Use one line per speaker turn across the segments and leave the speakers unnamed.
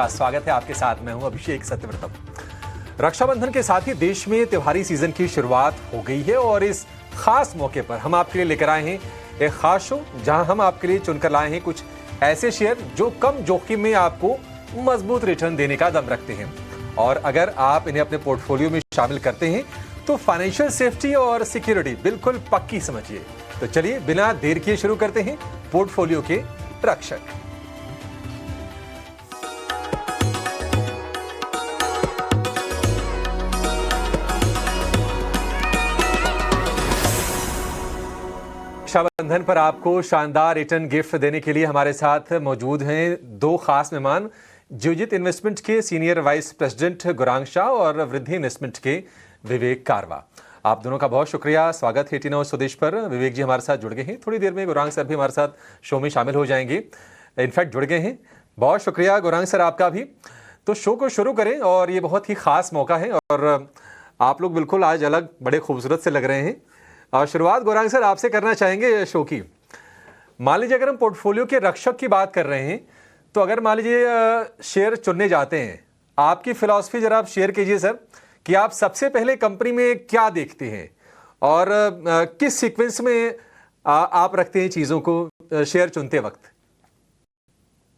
स्वागत है आपके साथ। मैं हूं अभिषेक सत्यव्रतम। रक्षाबंधन के साथ ही देश में त्योहारी सीजन की शुरुआत हो गई है और इस खास मौके पर हम आपके लिए लेकर आए हैं एक खास शो, जहां हम आपके लिए चुनकर लाए हैं कुछ ऐसे शेयर जो कम जोखिम में आपको मजबूत रिटर्न देने का दम रखते हैं। और अगर आप इन्हें अपने पोर्टफोलियो में शामिल करते हैं तो फाइनेंशियल सेफ्टी और सिक्योरिटी बिल्कुल पक्की समझिए। तो चलिए बिना देर किए शुरू करते हैं पोर्टफोलियो के रक्षक। रक्षाबंधन पर आपको शानदार रिटर्न गिफ्ट देने के लिए हमारे साथ मौजूद हैं दो खास मेहमान, जियोजित इन्वेस्टमेंट के senior vice president Gaurang Shah और वृद्धि इन्वेस्टमेंट के विवेक कारवा। आप दोनों का बहुत शुक्रिया, स्वागत है टीना स्वदेश पर। विवेक जी हमारे साथ जुड़ गए हैं, थोड़ी देर में गौरांग सर भी हमारे साथ शो में शामिल हो जाएंगे, इनफैक्ट जुड़ गए हैं। बहुत शुक्रिया गौरांग सर आपका भी। तो शो को शुरू करें और ये बहुत ही खास मौका है और आप लोग बिल्कुल आज अलग बड़े खूबसूरत से लग रहे हैं। और शुरुआत गौरांग सर आपसे करना चाहेंगे शो की। मान लीजिए अगर हम पोर्टफोलियो के रक्षक की बात कर रहे हैं तो अगर मान लीजिए शेयर चुनने जाते हैं, आपकी फिलॉसफी जरा आप शेयर कीजिए सर कि आप सबसे पहले कंपनी में क्या देखते हैं और किस सीक्वेंस में आप रखते हैं चीज़ों को शेयर चुनते वक्त।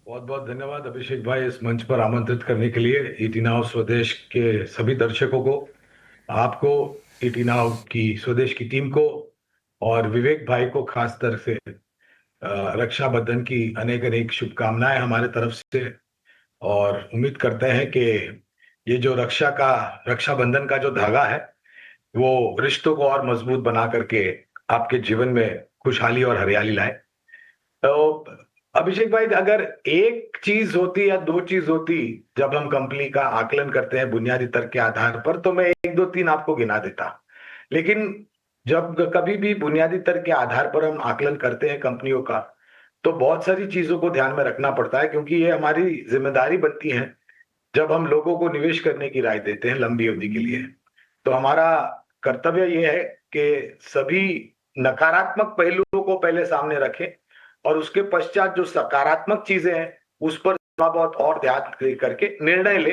बहुत बहुत धन्यवाद अभिषेक भाई इस मंच पर आमंत्रित करने के लिए। ईटी नाउ स्वदेश के सभी दर्शकों को, आपको, ईटी नाउ की स्वदेश की टीम को और विवेक भाई को खास तरह से रक्षाबंधन की अनेक अनेक शुभकामनाएं हमारे तरफ से। और उम्मीद करते हैं कि ये जो रक्षाबंधन का जो धागा है वो रिश्तों को और मजबूत बना करके आपके जीवन में खुशहाली और हरियाली लाए। तो अभिषेक भाई, अगर एक चीज होती या दो चीज होती जब हम कंपनी का आकलन करते हैं बुनियादी तर्क के आधार पर, तो मैं एक दो तीन आपको गिना देता। लेकिन जब कभी भी बुनियादी तर्क के आधार पर हम आकलन करते हैं कंपनियों का, तो बहुत सारी चीजों को ध्यान में रखना पड़ता है, क्योंकि ये हमारी जिम्मेदारी बनती है जब हम लोगों को निवेश करने की राय देते हैं लंबी अवधि के लिए। तो हमारा कर्तव्य ये है कि सभी नकारात्मक पहलुओं को पहले सामने रखें और उसके पश्चात जो सकारात्मक चीजें हैं उस पर थोड़ा बहुत और ध्यान करके निर्णय ले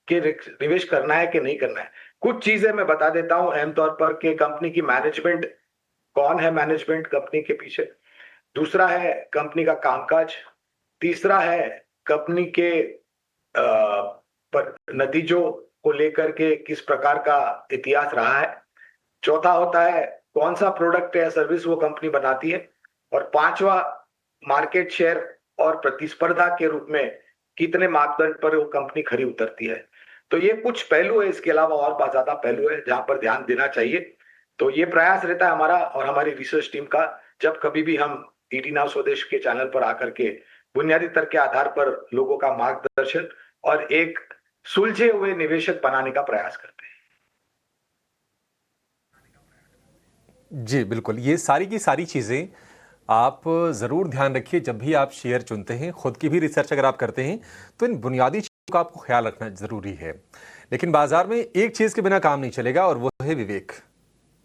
कि निवेश करना है कि नहीं करना है। कुछ चीजें मैं बता देता हूं अहम तौर पर कि कंपनी की मैनेजमेंट, कौन है मैनेजमेंट कंपनी के पीछे, दूसरा है कंपनी का कामकाज, तीसरा है कंपनी के नतीजों को लेकर के किस प्रकार का इतिहास रहा है, चौथा होता है कौन सा प्रोडक्ट या सर्विस वो कंपनी बनाती है, और पांचवा मार्केट शेयर और प्रतिस्पर्धा के रूप में कितने मापदंड पर वो कंपनी खरी उतरती है। तो ये कुछ पहलू है, इसके अलावा और बहुत ज्यादा पहलू है जहां पर ध्यान देना चाहिए। तो ये प्रयास रहता है हमारा और हमारी रिसर्च टीम का, जब कभी भी हम ईटी नाउ स्वदेश के चैनल पर आकर के बुनियादी तर्क के आधार पर लोगों का मार्गदर्शन और एक सुलझे हुए निवेशक बनाने का प्रयास करते हैं।
जी बिल्कुल, ये सारी की सारी चीज़ें आप ज़रूर ध्यान रखिए जब भी आप शेयर चुनते हैं। खुद की भी रिसर्च अगर आप करते हैं तो इन बुनियादी चीज़ों का आपको ख्याल रखना ज़रूरी है। लेकिन बाजार में एक चीज़ के बिना काम नहीं चलेगा और वो है विवेक।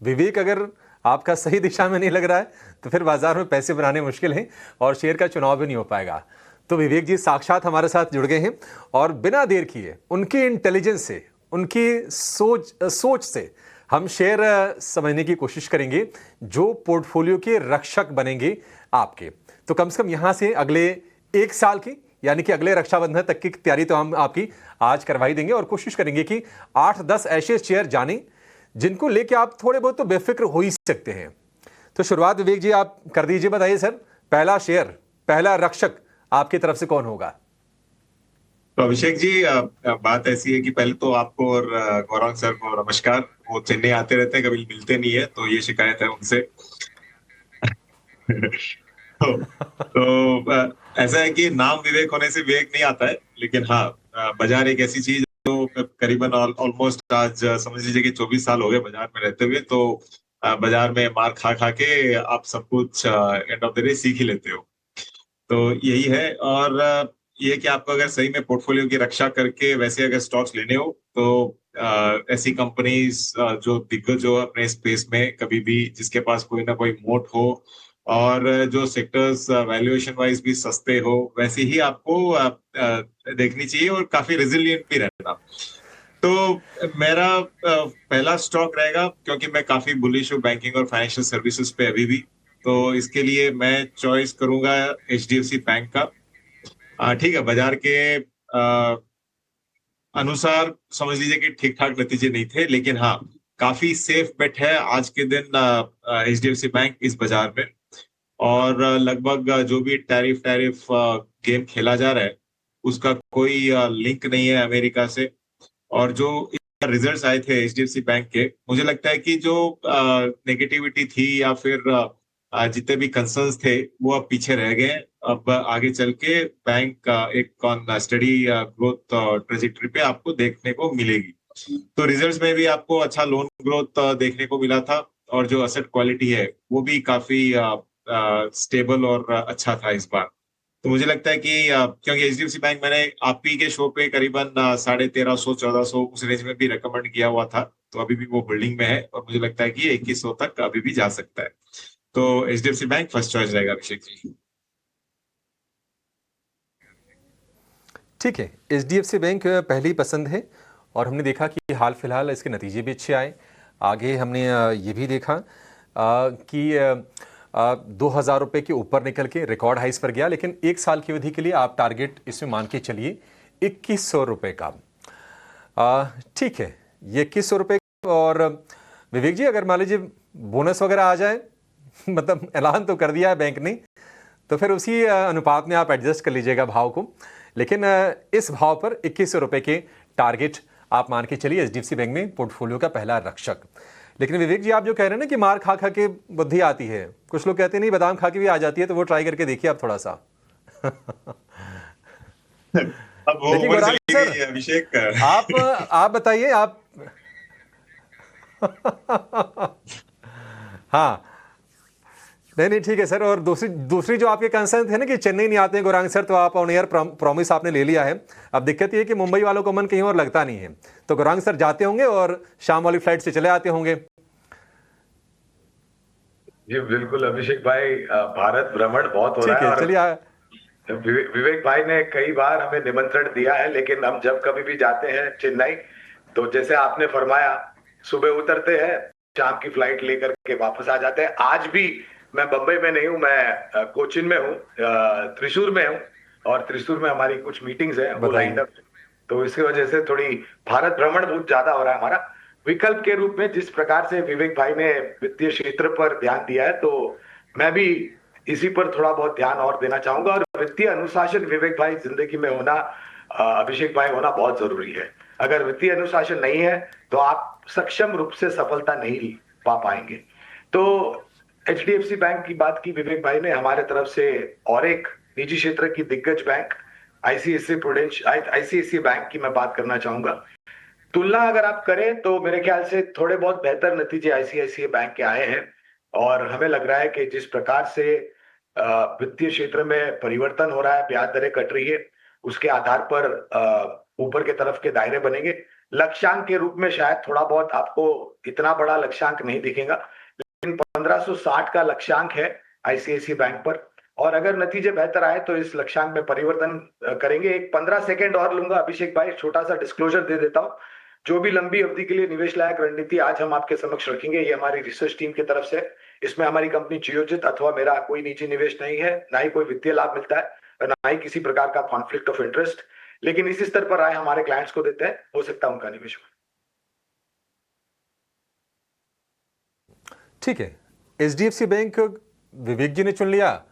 विवेक अगर आपका सही दिशा में नहीं लग रहा है तो फिर बाजार में पैसे बनाने मुश्किल हैं और शेयर का चुनाव भी नहीं हो पाएगा। तो विवेक जी साक्षात हमारे साथ जुड़ गए हैं और बिना देर किए उनकी इंटेलिजेंस से, उनकी सोच से हम शेयर समझने की कोशिश करेंगे जो पोर्टफोलियो के रक्षक बनेंगे आपके। तो कम से कम यहाँ से अगले एक साल की, यानी कि अगले रक्षाबंधन तक की तैयारी तो हम आपकी आज करवाई देंगे और कोशिश करेंगे कि 8-10 ऐसे शेयर जाने जिनको लेके आप थोड़े बहुत तो बेफिक्र हो ही सकते हैं। तो शुरुआत विवेक जी आप कर दीजिए, बताइए सर पहला शेयर, पहला रक्षक आपकी तरफ से कौन होगा?
तो अभिषेक जी, बात ऐसी है कि पहले तो आपको और गौरांग सर को नमस्कार। वो चेन्नई आते रहते हैं, कभी मिलते नहीं है, तो ये शिकायत है उनसे। तो ऐसा है कि नाम विवेक होने से विवेक नहीं आता है, लेकिन हाँ, बाजार एक ऐसी चीज जो करीबन ऑलमोस्ट आज समझ लीजिए कि 24 साल हो गए बाजार में रहते हुए। तो बाजार में मार खा खा के आप सब कुछ एंड ऑफ द डे सीख ही लेते हो। तो यही है। और ये कि आपको अगर सही में पोर्टफोलियो की रक्षा करके वैसे अगर स्टॉक्स लेने हो तो ऐसी कंपनीज जो दिग्गज हो अपने स्पेस में, कभी भी जिसके पास कोई ना कोई मोट हो और जो सेक्टर्स वैल्यूएशन वाइज भी सस्ते हो वैसे ही आपको देखनी चाहिए और काफी रिजिलियंट भी रहना। तो मेरा पहला स्टॉक रहेगा, क्योंकि मैं काफी बुलिश हूँ बैंकिंग और फाइनेंशियल सर्विसेज पे अभी भी, तो इसके लिए मैं चॉइस करूंगा एचडीएफसी बैंक का। ठीक है, बाजार के अनुसार समझ लीजिए कि ठीक ठाक नतीजे नहीं थे, लेकिन हाँ काफी सेफ बेट है आज के दिन एचडीएफसी बैंक इस बाजार में। और लगभग जो भी टैरिफ टैरिफ गेम खेला जा रहा है उसका कोई लिंक नहीं है अमेरिका से। और जो रिजल्ट्स आए थे एचडीएफसी बैंक के, मुझे लगता है कि जो नेगेटिविटी थी या फिर जितने भी कंसर्न्स थे वो अब पीछे रह गए। अब आगे चल के बैंक का एक स्टडी ग्रोथ ट्रेजेक्टरी पे आपको देखने को मिलेगी। तो रिजल्ट्स में भी आपको अच्छा लोन ग्रोथ देखने को मिला था, और जो असेट क्वालिटी है वो भी काफी स्टेबल और अच्छा था इस बार। तो मुझे लगता है कि क्योंकि एचडीएफसी बैंक मैंने आप ही के शो पे करीबन 1350-1400 उस रेंज में भी रिकमेंड किया हुआ था, तो अभी भी वो होल्डिंग में है और मुझे लगता है कि 2100 तक अभी भी जा सकता है। तो एचडीएफसी बैंक फर्स्ट चॉइस रहेगा अभिषेक जी।
ठीक है, एचडीएफसी बैंक पहली पसंद है और हमने देखा कि हाल फिलहाल इसके नतीजे भी अच्छे आए। आगे हमने ये भी देखा कि 2000 रुपये के ऊपर निकल के रिकॉर्ड हाइस पर गया, लेकिन एक साल की अवधि के लिए आप टारगेट इसमें मान के चलिए 2100 रुपये का। ठीक है, ये 2100 रुपये। और विवेक जी, अगर मान लीजिए बोनस वगैरह आ जाए, मतलब ऐलान तो कर दिया है बैंक ने, तो फिर उसी अनुपात में आप एडजस्ट कर लीजिएगा भाव को, लेकिन इस भाव पर 2100 रुपये के टारगेट आप मान के चलिए एचडीएफसी बैंक में पोर्टफोलियो का पहला रक्षक। लेकिन विवेक जी, आप जो कह रहे हैं ना कि मार खा खा के बुद्धि आती है, कुछ लोग कहते हैं नहीं बादाम खा के भी आ जाती है, तो वो ट्राई करके देखिए आप थोड़ा सा।
अब वो
लेकिन गौरांग सर,
अभिषेक
आप बताइए आप। हाँ, नहीं ठीक है सर। और दूसरी जो आपके कंसर्न थे ना कि चेन्नई नहीं आते हैं गौरांग सर, तो आप ऑन एयर प्रॉमिस आपने ले लिया है। अब दिक्कत ये है कि मुंबई वालों को मन कहीं और लगता नहीं है, तो गौरांग सर जाते होंगे और शाम वाली फ्लाइट से चले आते होंगे।
जी बिल्कुल अभिषेक भाई, भारत भ्रमण बहुत हो रहा है।
ठीक है, चलिए।
विवेक भाई ने कई बार हमें निमंत्रण दिया है, लेकिन हम जब कभी भी जाते हैं चेन्नई, तो जैसे आपने फरमाया सुबह उतरते हैं, शाम की फ्लाइट लेकर के वापस आ जाते हैं। आज भी मैं बंबई में नहीं हूं, मैं कोचिन में हूं, त्रिशूर में हूं, और त्रिशूर में हमारी कुछ मीटिंग्स है वो लाइंड अप, तो इसकी वजह से थोड़ी भारत भ्रमण बहुत ज्यादा हो रहा है हमारा। विकल्प के रूप में जिस प्रकार से विवेक भाई ने वित्तीय क्षेत्र पर ध्यान दिया है, तो मैं भी इसी पर थोड़ा बहुत ध्यान और देना चाहूंगा। और वित्तीय अनुशासन विवेक भाई जिंदगी में होना, अभिषेक भाई होना बहुत जरूरी है। अगर वित्तीय अनुशासन नहीं है तो आप सक्षम रूप से सफलता नहीं पा पाएंगे। तो एचडीएफसी बैंक की बात की विवेक भाई ने, हमारे तरफ से और एक निजी क्षेत्र की दिग्गज बैंक आईसीआईसीआई बैंक की मैं बात करना चाहूंगा। तुलना अगर आप करें तो मेरे ख्याल से थोड़े बहुत बेहतर नतीजे आईसीआईसीआई बैंक के आए हैं, और हमें लग रहा है कि जिस प्रकार से वित्तीय क्षेत्र में परिवर्तन हो रहा है, ब्याज दरें कट रही है, उसके आधार पर ऊपर के तरफ के दायरे बनेंगे। लक्ष्यांक के रूप में शायद थोड़ा बहुत आपको इतना बड़ा लक्ष्यांक नहीं दिखेगा, लेकिन 1560 का लक्ष्यांक है आईसीआईसीआई बैंक पर, और अगर नतीजे बेहतर आए तो इस लक्ष्यांक में परिवर्तन करेंगे। एक 15 सेकेंड और लूंगा अभिषेक भाई, छोटा सा डिस्क्लोजर दे देता हूं। जो भी लंबी अवधि के लिए निवेश लायक रणनीति आज हम आपके समक्ष रखेंगे, ये हमारी रिसर्च टीम की तरफ से। इसमें हमारी कंपनी जियोजित अथवा मेरा कोई निजी निवेश नहीं है, ना ही कोई वित्तीय लाभ मिलता है, और ना ही किसी प्रकार का कॉन्फ्लिक्ट ऑफ इंटरेस्ट, लेकिन इसी स्तर पर राय हमारे क्लाइंट्स को देते हैं, हो सकता है उनका निवेश हो।
ठीक है, एचडीएफसी बैंक विवेक जी ने चुन लिया,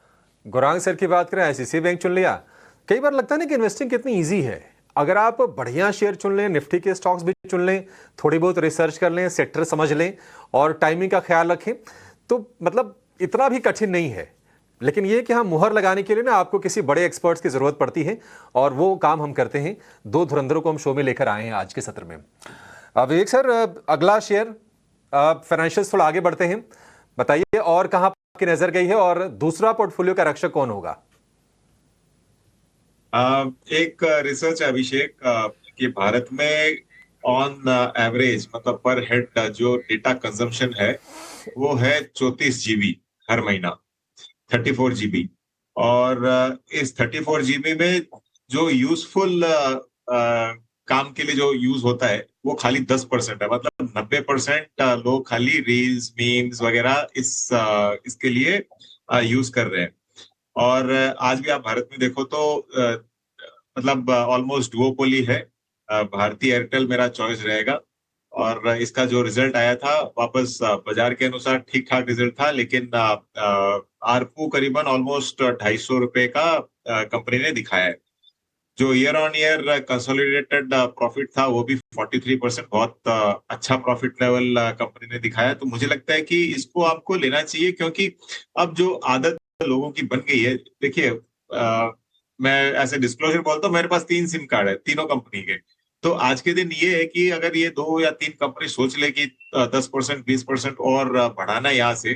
गौरांग सर की बात करें आईसीआईसीआई बैंक चुन लिया। कई बार लगता है ना कि इन्वेस्टिंग कितनी इजी है। अगर आप बढ़िया शेयर चुन लें, निफ्टी के स्टॉक्स भी चुन लें, थोड़ी बहुत रिसर्च कर लें, सेक्टर समझ लें और टाइमिंग का ख्याल रखें, तो मतलब इतना भी कठिन नहीं है। लेकिन ये कि हाँ, मुहर लगाने के लिए ना आपको किसी बड़े एक्सपर्ट्स की जरूरत पड़ती है, और वो काम हम करते हैं। दो धुरंधरों को हम शो में लेकर आए हैं आज के सत्र में। विवेक सर, अगला शेयर फाइनेंशियल्स, थोड़ा आगे बढ़ते हैं, बताइए और कहां आपकी नजर गई है, और दूसरा पोर्टफोलियो का रक्षक कौन होगा?
एक रिसर्च है अभिषेक कि भारत में ऑन एवरेज मतलब पर हेड जो डेटा कंजम्पशन है वो है 34 जीबी हर महीना। 34 GB। और इस 34 GB में जो यूजफुल काम के लिए जो यूज होता है वो खाली 10% है। मतलब 90% लोग खाली रील्स, मीम्स वगैरह इसके लिए यूज कर रहे हैं। और आज भी आप भारत में देखो तो मतलब ऑलमोस्ट डुओपोली है। भारती एयरटेल मेरा चॉइस रहेगा। और इसका जो रिजल्ट आया था वापस बाजार के अनुसार ठीक ठाक रिजल्ट था, लेकिन आरपू करीबन ऑलमोस्ट 250 रुपए का कंपनी ने दिखाया है। जो year on year consolidated profit था वो भी 43%, बहुत अच्छा प्रॉफिट लेवल कंपनी ने दिखाया। तो मुझे लगता है कि इसको आपको लेना चाहिए, क्योंकि अब जो आदत लोगों की बन गई है। देखिए, मैं ऐसे डिस्क्लोजर बोलता हूँ, मेरे पास 3 सिम कार्ड है तीनों कंपनी के। तो आज के दिन ये है कि अगर ये 2 या 3 कंपनी सोच ले कि 10% 20% और बढ़ाना यहाँ से,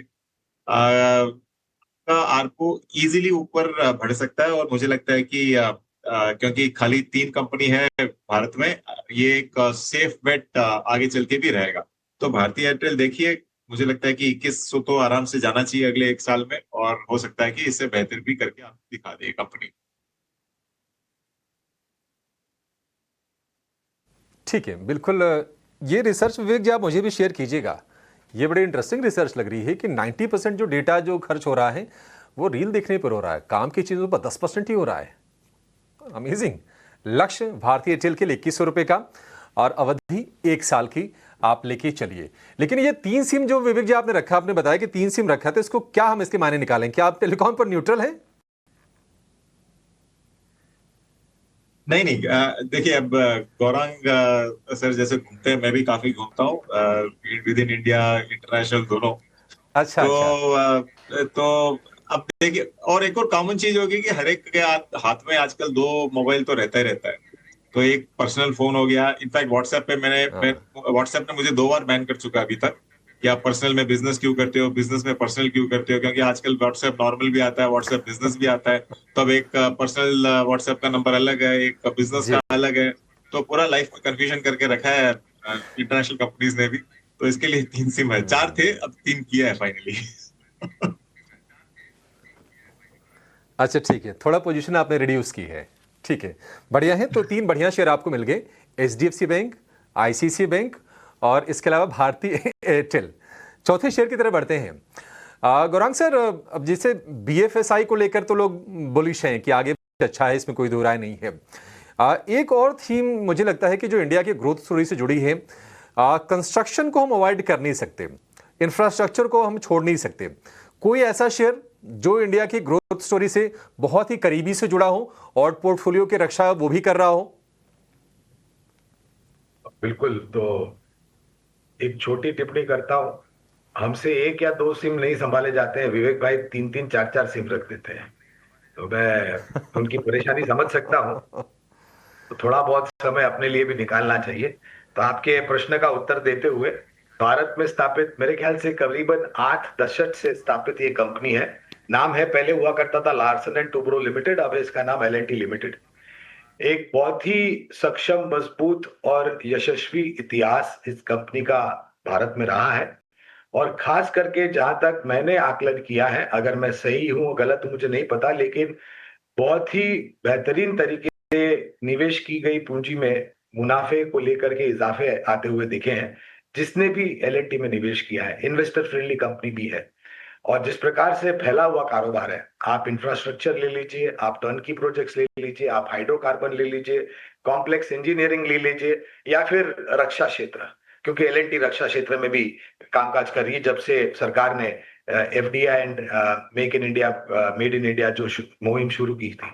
का आरपू इजीली ऊपर बढ़ सकता है। और मुझे लगता है कि क्योंकि खाली 3 कंपनी है भारत में, ये एक सेफ बेट आगे चल के भी रहेगा। तो भारतीय एयरटेल देखिए, मुझे लगता है कि 2100 तो आराम से जाना चाहिए अगले 1 साल में, और हो सकता है कि इससे बेहतर भी करके आप दिखा दे कंपनी।
ठीक है, बिल्कुल। ये रिसर्च विवेक जी आप मुझे भी शेयर कीजिएगा। ये बड़ी इंटरेस्टिंग रिसर्च लग रही है कि 90% जो डेटा जो खर्च हो रहा है वो रील देखने पर हो रहा है, काम की चीज़ों पर 10% ही हो रहा है। अमेजिंग। लक्ष्य भारतीय एयरटेल के लिए 2100 रुपये का और अवधि 1 साल की आप लेके चलिए। लेकिन ये 3 सिम जो विवेक जी आपने रखा, आपने बताया कि 3 सिम रखा, तो इसको क्या हम इसके मायने निकालें? क्या आप टेलीकॉम पर न्यूट्रल है?
नहीं नहीं, देखिए अब गौरांग सर जैसे घूमते हैं, मैं भी काफी घूमता हूँ विद इन इंडिया इंटरनेशनल दोनों।
अच्छा
तो
अच्छा।
तो अब देखिए, और एक और कॉमन चीज होगी कि हर एक के हाथ में आजकल 2 मोबाइल तो रहता ही रहता है। तो एक पर्सनल फोन हो गया। इनफैक्ट व्हाट्सएप पे
हाँ।
व्हाट्सएप ने मुझे 2 बार बैन कर चुका है अभी तक कि आप पर्सनल में बिजनेस क्यों करते हो, बिजनेस में पर्सनल क्यों करते हो। क्योंकि आजकल व्हाट्सएप नॉर्मल भी आता है, व्हाट्सएप बिजनेस भी आता है। तो अब एक पर्सनल व्हाट्सएप का नंबर अलग है, एक बिजनेस
जी।
का अलग है। तो पूरा लाइफ में कंफ्यूजन करके रखा है इंटरनेशनल कंपनीज ने भी। तो इसके लिए 3 सिम है, 4 थे अब 3 किया है फाइनली।
अच्छा ठीक है, थोड़ा पोजीशन आपने रिड्यूस की है। ठीक है, बढ़िया है। तो 3 बढ़िया शेयर आपको मिल गए, एचडीएफसी बैंक, आईसीसी बैंक और इसके अलावा भारतीय एयरटेल। चौथे शेयर की तरफ बढ़ते हैं। गौरांग सर, अब जैसे बीएफएसआई को लेकर तो लोग बुलिश हैं कि आगे अच्छा है, इसमें कोई दो राय नहीं है। एक और थीम मुझे लगता है कि जो इंडिया की ग्रोथ स्टोरी से जुड़ी है, कंस्ट्रक्शन को हम अवॉइड कर नहीं सकते, इंफ्रास्ट्रक्चर को हम छोड़ नहीं सकते। कोई ऐसा शेयर जो इंडिया की ग्रोथ स्टोरी से बहुत ही करीबी से जुड़ा हो और पोर्टफोलियो की रक्षा वो भी कर रहा हो?
बिल्कुल। तो एक छोटी टिप्पणी करता हूं। हमसे 1 या 2 सिम नहीं संभाले जाते हैं, विवेक भाई 3-3 4-4 सिम रख देते हैं। तो मैं उनकी परेशानी समझ सकता हूं। तो थोड़ा बहुत समय अपने लिए भी निकालना चाहिए। तो आपके प्रश्न का उत्तर देते हुए, भारत में स्थापित मेरे ख्याल से करीबन 8 दशक से स्थापित ये कंपनी है। नाम है, पहले हुआ करता था लार्सन एंड टुब्रो लिमिटेड, अब इसका नाम एल&टी लिमिटेड। एक बहुत ही सक्षम, मजबूत और यशस्वी इतिहास इस कंपनी का भारत में रहा है। और खास करके जहां तक मैंने आकलन किया है, अगर मैं सही हूं गलत हूं मुझे नहीं पता, लेकिन बहुत ही बेहतरीन तरीके से निवेश की गई पूंजी में मुनाफे को लेकर के इजाफे आते हुए दिखे हैं। जिसने भी एल&टी में निवेश किया है, इन्वेस्टर फ्रेंडली कंपनी भी है। और जिस प्रकार से फैला हुआ कारोबार है, आप इंफ्रास्ट्रक्चर ले लीजिए, आप टर्नकी प्रोजेक्ट्स ले लीजिए, आप हाइड्रोकार्बन ले लीजिए, कॉम्प्लेक्स इंजीनियरिंग ले लीजिए, या फिर रक्षा क्षेत्र, क्योंकि एल&टी रक्षा क्षेत्र में भी कामकाज कर रही है जब से सरकार ने FDI and make in India, made in India जो मुहिम शुरू की थी।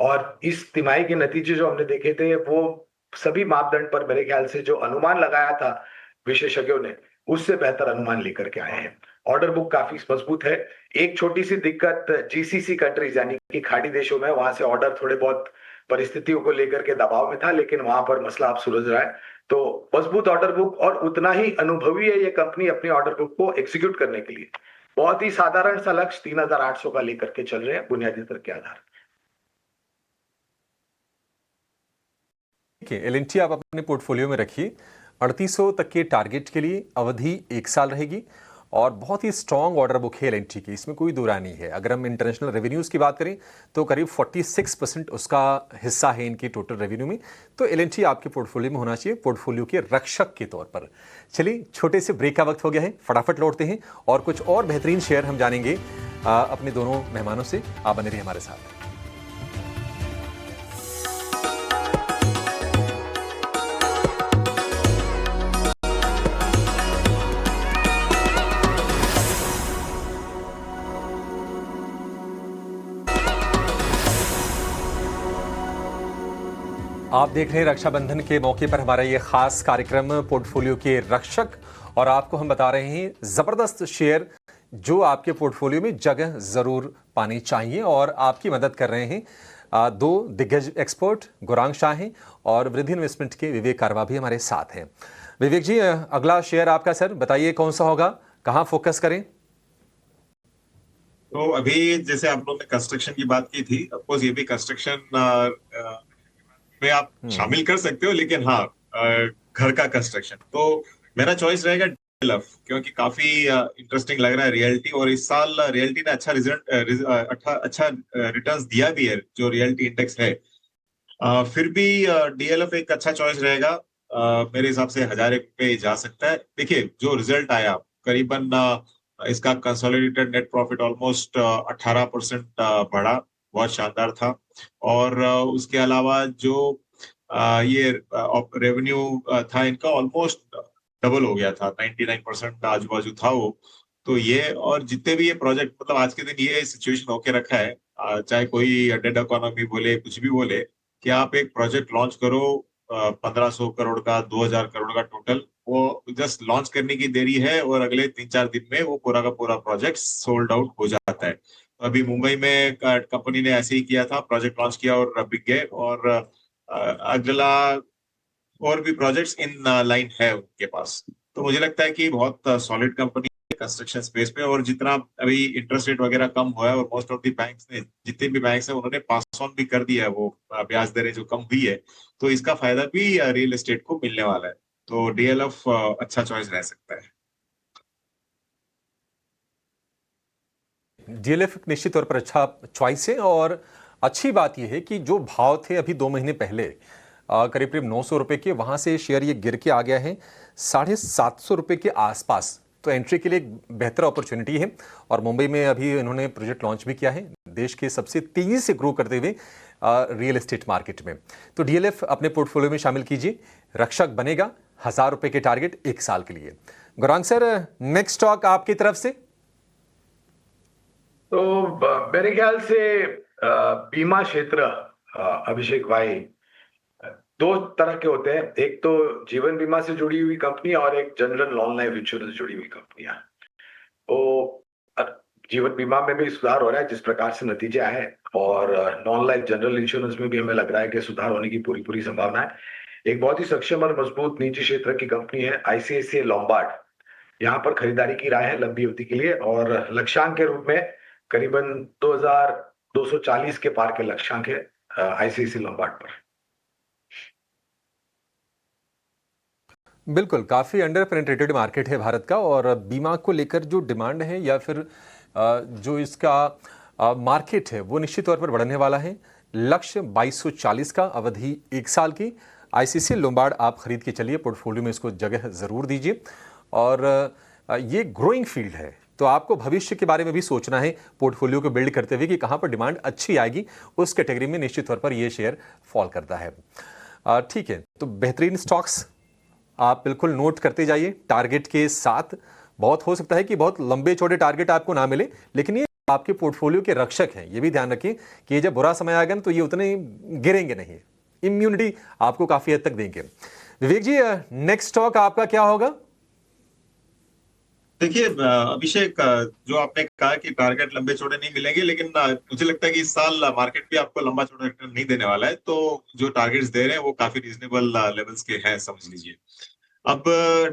और इस तिमाही के नतीजे जो हमने देखे थे, वो सभी मापदंड पर मेरे ख्याल से जो अनुमान लगाया था विशेषज्ञों ने, उससे बेहतर अनुमान लेकर के आए हैं। ऑर्डर बुक काफी मजबूत है। एक छोटी सी दिक्कत जीसीसी कंट्रीज यानी कि खाड़ी देशों में, वहां से ऑर्डर थोड़े बहुत परिस्थितियों को लेकर के दबाव में था, लेकिन वहां पर मसला अब सुलझ रहा है। तो मजबूत ऑर्डर बुक, और उतना ही अनुभवी है ये कंपनी अपनी ऑर्डर बुक को एग्जीक्यूट करने के लिए। बहुत ही साधारण सा लक्ष्य 3800 का लेकर के चल रहे हैं बुनियादी स्तर के आधार।
ठीक है, एल&टी आप अपने पोर्टफोलियो में रखिए। 3800 तक के टारगेट के लिए अवधि 1 साल रहेगी और बहुत ही स्ट्रॉन्ग ऑर्डर बुक है एल&टी की, इसमें कोई दो राय नहीं है। अगर हम इंटरनेशनल रेवेन्यूज़ की बात करें तो करीब 46% उसका हिस्सा है इनकी टोटल रेवेन्यू में। तो एल&टी आपके पोर्टफोलियो में होना चाहिए, पोर्टफोलियो के रक्षक के तौर पर। चलिए, छोटे से ब्रेक का वक्त हो गया है, फटाफट लौटते हैं और कुछ और बेहतरीन शेयर हम जानेंगे अपने दोनों मेहमानों से। आप बने रहिए हमारे साथ। आप देख रहे हैं रक्षाबंधन के मौके पर हमारा ये खास कार्यक्रम पोर्टफोलियो के रक्षक, और आपको हम बता रहे हैं जबरदस्त शेयर जो आपके पोर्टफोलियो में जगह जरूर पानी चाहिए, और आपकी मदद कर रहे हैं दो दिग्गज एक्सपर्ट, गौरांग शाह हैं और वृद्धि इन्वेस्टमेंट के विवेक कारवा भी हमारे साथ हैं। विवेक जी, अगला शेयर आपका सर, बताइए कौन सा होगा, कहाँ फोकस करें?
तो अभी जैसे आप लोगों ने कंस्ट्रक्शन की बात की थी, ऑफकोर्स ये भी कंस्ट्रक्शन में आप शामिल कर सकते हो, लेकिन हाँ, घर का कंस्ट्रक्शन। तो मेरा चॉइस रहेगा डीएलएफ, क्योंकि काफी इंटरेस्टिंग लग रहा है रियल्टी, और इस साल रियल्टी ने अच्छा अच्छा रिटर्न्स दिया भी है, जो रियल्टी इंडेक्स है। फिर भी डीएलएफ एक अच्छा चॉइस रहेगा। मेरे हिसाब से 1000 पे जा सकता है। देखिए, जो रिजल्ट आया करीबन इसका कंसोलिडेटेड नेट प्रॉफिट ऑलमोस्ट 18% बढ़ा, बहुत शानदार था। और उसके अलावा जो ये रेवेन्यू था इनका ऑलमोस्ट डबल हो गया था, 99% आजू बाजू था वो। तो ये, और जितने भी ये प्रोजेक्ट, मतलब आज के दिन ये सिचुएशन होके रखा है, चाहे कोई डेड इकोनॉमी बोले, कुछ भी बोले, कि आप एक प्रोजेक्ट लॉन्च करो 1500 करोड़ का, 2000 करोड़ का टोटल, वो जस्ट लॉन्च करने की देरी है और अगले 3-4 दिन में वो पूरा का पूरा प्रोजेक्ट सोल्ड आउट हो जाता है। अभी मुंबई में कंपनी ने ऐसे ही किया था, प्रोजेक्ट लॉन्च किया और बिक गए। और अगला और भी प्रोजेक्ट्स इन लाइन है उनके पास। तो मुझे लगता है कि बहुत सॉलिड कंपनी है कंस्ट्रक्शन स्पेस में। और जितना अभी इंटरेस्ट रेट वगैरह कम हुआ है, और मोस्ट ऑफ द बैंक्स ने, जितने भी बैंक्स हैं, उन्होंने पास ऑन भी कर दिया है वो ब्याज दरें जो कम हुई है। तो इसका फायदा भी रियल एस्टेट को मिलने वाला है। तो डीएलएफ अच्छा चॉइस रह सकता है।
डीएलएफ निश्चित तौर पर अच्छा चॉइस है, और अच्छी बात यह है कि जो भाव थे अभी 2 महीने पहले करीब करीब 900 रुपए के, वहां से शेयर ये गिर के आ गया है 750 रुपए के आसपास। तो एंट्री के लिए एक बेहतर अपॉर्चुनिटी है। और मुंबई में अभी इन्होंने प्रोजेक्ट लॉन्च भी किया है, देश के सबसे तेजी से ग्रो करते हुए रियल एस्टेट मार्केट में। तो डीएलएफ अपने पोर्टफोलियो में शामिल कीजिए, रक्षक बनेगा। 1000 रुपए के टारगेट 1 साल के लिए। गौरांग सर, नेक्स्ट स्टॉक आपकी तरफ से?
तो मेरे ख्याल से बीमा क्षेत्र, अभिषेक भाई, दो तरह के होते हैं। एक तो जीवन बीमा से जुड़ी हुई कंपनी और एक जनरल नॉन लाइफ इंश्योरेंस से जुड़ी हुई कंपनियां। तो जीवन बीमा में भी सुधार हो रहा है जिस प्रकार से नतीजे आए हैं, और नॉन लाइफ जनरल इंश्योरेंस में भी हमें लग रहा है कि सुधार होने की पूरी पूरी संभावना है। एक बहुत ही सक्षम और मजबूत निजी क्षेत्र की कंपनी है आईसीआईसीआई लोम्बार्ड। यहाँ पर खरीदारी की राय है लंबी अवधि के लिए, और लक्ष्यांक के रूप में करीबन 2240 के पार के लक्ष्यांक है आईसीआईसीआई लोम्बार्ड पर।
बिल्कुल, काफ़ी अंडर पेनिट्रेटेड मार्केट है भारत का, और बीमा को लेकर जो डिमांड है या फिर जो इसका मार्केट है वो निश्चित तौर पर बढ़ने वाला है। लक्ष्य 2240 का, अवधि 1 साल की। आईसीआईसीआई लोम्बार्ड आप खरीद के चलिए, पोर्टफोलियो में इसको जगह ज़रूर दीजिए। और ये ग्रोइंग फील्ड है, तो आपको भविष्य के बारे में भी सोचना है पोर्टफोलियो को बिल्ड करते हुए कि कहाँ पर डिमांड अच्छी आएगी। उस कैटेगरी में निश्चित तौर पर ये शेयर फॉल करता है। ठीक है, तो बेहतरीन स्टॉक्स आप बिल्कुल नोट करते जाइए टारगेट के साथ। बहुत हो सकता है कि बहुत लंबे चौड़े टारगेट आपको ना मिले, लेकिन ये आपके पोर्टफोलियो के रक्षक हैं। ये भी ध्यान रखिए कि ये जब बुरा समय आएगा ना, तो ये उतने गिरेंगे नहीं, इम्यूनिटी आपको काफी हद तक देंगे। विवेक जी, नेक्स्ट स्टॉक आपका क्या होगा?
देखिए अभिषेक, जो आपने कहा कि टारगेट लंबे चौड़े नहीं मिलेंगे, लेकिन मुझे लगता है कि इस साल मार्केट भी आपको लंबा चौड़ा रिटर्न नहीं देने वाला है। तो जो टारगेट्स दे रहे हैं वो काफी रीजनेबल लेवल्स के हैं, समझ लीजिए। अब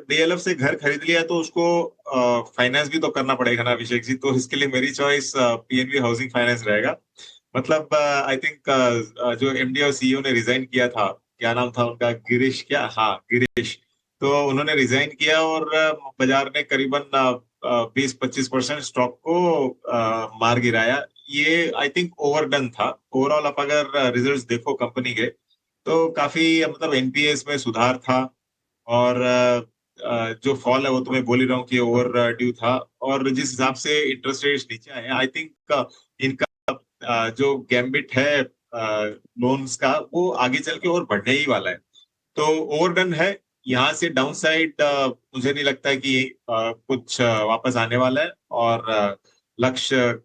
डीएलएफ से घर खरीद लिया तो उसको फाइनेंस भी तो करना पड़ेगा ना अभिषेक जी। तो इसके लिए मेरी चॉइस पीएनबी हाउसिंग फाइनेंस रहेगा। मतलब आई थिंक जो एमडी और सीईओ ने रिजाइन किया था, क्या नाम था उनका, गिरीश क्या, हाँ गिरीश। तो उन्होंने रिजाइन किया और बाजार ने करीबन 20-25% स्टॉक को मार गिराया। ये आई थिंक ओवरडन था। ओवरऑल आप अगर रिजल्ट्स देखो कंपनी के, तो काफी मतलब एनपीएस में सुधार था, और जो फॉल है वो तो मैं बोल ही रहा हूँ कि ओवर ड्यू था। और जिस हिसाब से इंटरेस्ट रेट्स नीचे आए हैं, आई थिंक इनका जो गैम्बिट है लोन्स का, वो आगे चल के और बढ़ने ही वाला है। तो ओवरडन है। यहाँ से डाउन साइड मुझे नहीं लगता है कि कुछ वापस आने वाला है, और लक्ष्य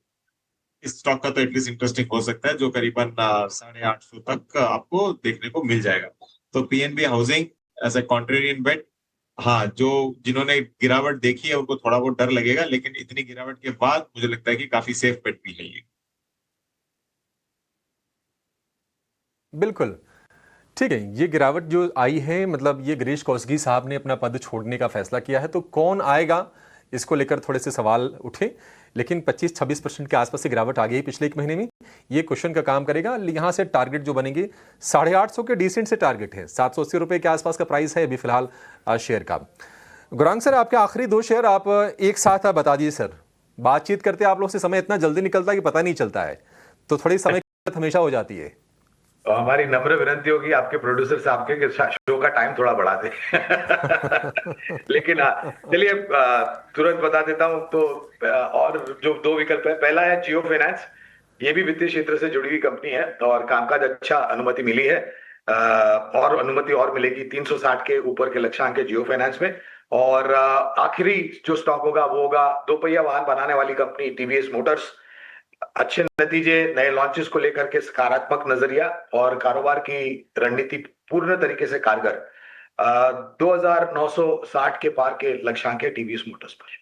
इस स्टॉक का तो एटलीस्ट इंटरेस्टिंग हो सकता है, जो करीबन 850 तक आपको देखने को मिल जाएगा। तो PNB housing as a contrarian bet, हाँ, जो जिन्होंने गिरावट देखी है उनको थोड़ा बहुत डर लगेगा, लेकिन इतनी गिरावट के बाद मुझे लगता है कि काफी सेफ बेट भी है ये।
बिल्कुल ठीक है। ये गिरावट जो आई है, मतलब ये गिरीश कोसगी साहब ने अपना पद छोड़ने का फैसला किया है, तो कौन आएगा इसको लेकर थोड़े से सवाल उठे, लेकिन 25-26% के आसपास से गिरावट आ गई पिछले एक महीने में। ये क्वेश्चन का काम करेगा। यहाँ से टारगेट जो बनेंगे 850 के डिसेंट से टारगेट है। 780 रुपये के आसपास का प्राइस है अभी फिलहाल शेयर का। गौरांग सर, आपके आखिरी 2 शेयर आप एक साथ आप बता दीजिए सर। बातचीत करते आप लोग से समय इतना जल्दी निकलता है कि पता नहीं चलता है, तो थोड़ी समय की जरूरत हमेशा हो जाती है।
हमारी नम्र विनती होगी आपके प्रोड्यूसर साहब के कि शो का टाइम थोड़ा बढ़ा दे। लेकिन चलिए तुरंत बता देता हूं। तो और जो 2 विकल्प है, पहला है जियो फाइनेंस। ये भी वित्तीय क्षेत्र से जुड़ी हुई कंपनी है और कामकाज अच्छा अनुमति मिली है, और अनुमति और मिलेगी। 360 के ऊपर के लक्ष्यांक है जियो फाइनेंस में। और आखिरी जो स्टॉक होगा वो होगा 2 पहिया वाहन बनाने वाली कंपनी टीवीएस मोटर्स। अच्छे नतीजे, नए लॉन्चेस को लेकर के सकारात्मक नजरिया और कारोबार की रणनीति पूर्ण तरीके से कारगर। 2960 के पार के लक्ष्यांक है टीवीएस मोटर्स पर।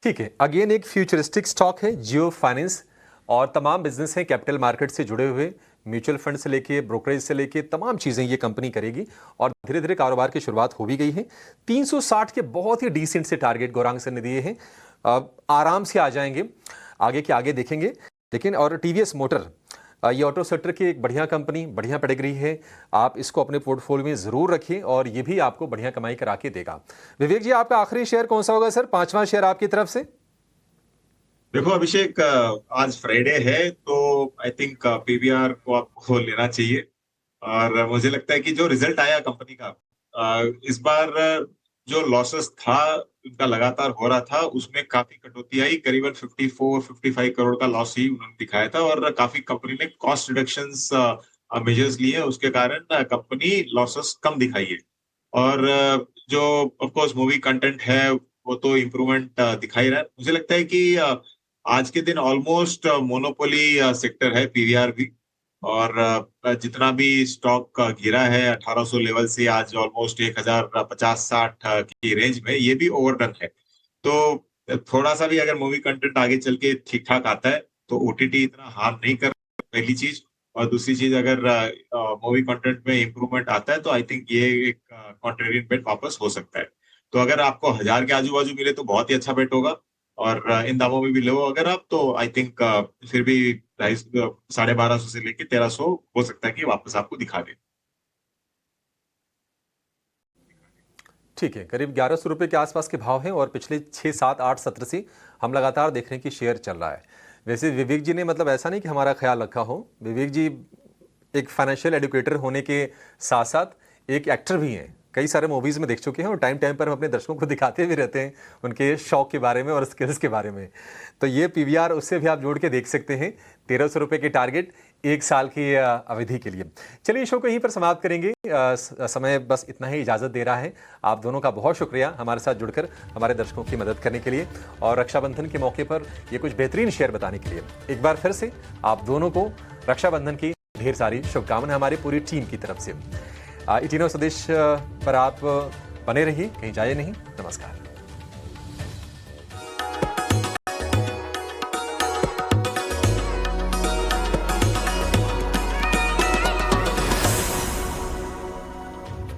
ठीक है, अगेन एक फ्यूचरिस्टिक स्टॉक है जियो फाइनेंस, और तमाम बिजनेस हैं कैपिटल मार्केट से जुड़े हुए, म्यूचुअल फंड से लेके ब्रोकरेज से लेके तमाम चीज़ें ये कंपनी करेगी, और धीरे धीरे कारोबार की शुरुआत हो भी गई है। 360 के बहुत ही डिसेंट से टारगेट गौरांग सर ने दिए हैं, आराम से आ जाएंगे, आगे के आगे देखेंगे। लेकिन और टीवीएस मोटर, ये ऑटो सेक्टर की एक बढ़िया कंपनी, बढ़िया पेडिग्री है, आप इसको अपने पोर्टफोलियो में ज़रूर रखें और ये भी आपको बढ़िया कमाई करा के देगा। विवेक जी, आपका आखिरी शेयर कौन सा होगा सर, 5वां शेयर आपकी तरफ से?
देखो अभिषेक, आज फ्राइडे है, तो आई थिंक पीवीआर को आपको लेना चाहिए। और मुझे लगता है कि जो रिजल्ट आया कंपनी का, इस बार जो लॉसेस था उनका लगातार हो रहा था, उसमें काफी कटौती आई। करीबन 54-55 करोड़ का लॉस ही उन्होंने दिखाया था, और काफी कंपनी ने कॉस्ट रिडक्शंस मेजर्स लिए, उसके कारण कंपनी लॉसेस कम दिखाई है। और जो ऑफ कोर्स मूवी कंटेंट है वो तो इम्प्रूवमेंट दिखाई रहा है। मुझे लगता है कि आज के दिन ऑलमोस्ट मोनोपोली सेक्टर है पीवीआर भी, और जितना भी स्टॉक गिरा है 1800 लेवल से आज ऑलमोस्ट 1050-60 की रेंज में, ये भी ओवरडन है। तो थोड़ा सा भी अगर मूवी कंटेंट आगे चल के ठीक ठाक आता है तो ओटीटी इतना हार्म नहीं कर, पहली चीज। और दूसरी चीज, अगर मूवी कंटेंट में इम्प्रूवमेंट आता है तो आई थिंक ये एक कॉन्ट्रेरियन बेट वापस हो सकता है। तो अगर आपको 1000 के आजू बाजू मिले तो बहुत ही अच्छा बेट होगा, और इन दामों में भी लो अगर आप, तो आई थिंक फिर भी 1250 से लेके 1300 हो सकता है कि वापस आपको दिखा दे।
ठीक है, करीब 1100 रुपये के आसपास के भाव हैं, और पिछले 6, 7, 8 सत्र से हम लगातार देख रहे हैं कि शेयर चल रहा है। वैसे विवेक जी ने मतलब ऐसा नहीं कि हमारा ख्याल रखा हो, विवेक जी एक फाइनेंशियल एडुकेटर होने के साथ साथ एक एक्टर भी हैं। कई सारे मूवीज़ में देख चुके हैं, और टाइम टाइम पर हम अपने दर्शकों को दिखाते भी रहते हैं उनके शौक के बारे में और स्किल्स के बारे में। तो ये पीवीआर उससे भी आप जोड़ के देख सकते हैं। 1300 रुपये के टारगेट 1 साल की अवधि के लिए। चलिए, शो को यहीं पर समाप्त करेंगे, समय बस इतना ही इजाज़त दे रहा है। आप दोनों का बहुत शुक्रिया हमारे साथ जुड़कर हमारे दर्शकों की मदद करने के लिए, और रक्षाबंधन के मौके पर ये कुछ बेहतरीन शेयर बताने के लिए। एक बार फिर से आप दोनों को रक्षाबंधन की ढेर सारी शुभकामनाएं हमारी पूरी टीम की तरफ से। ईटी नाउ स्वदेश पर आप बने रहिए, कहीं जाइए नहीं। नमस्कार।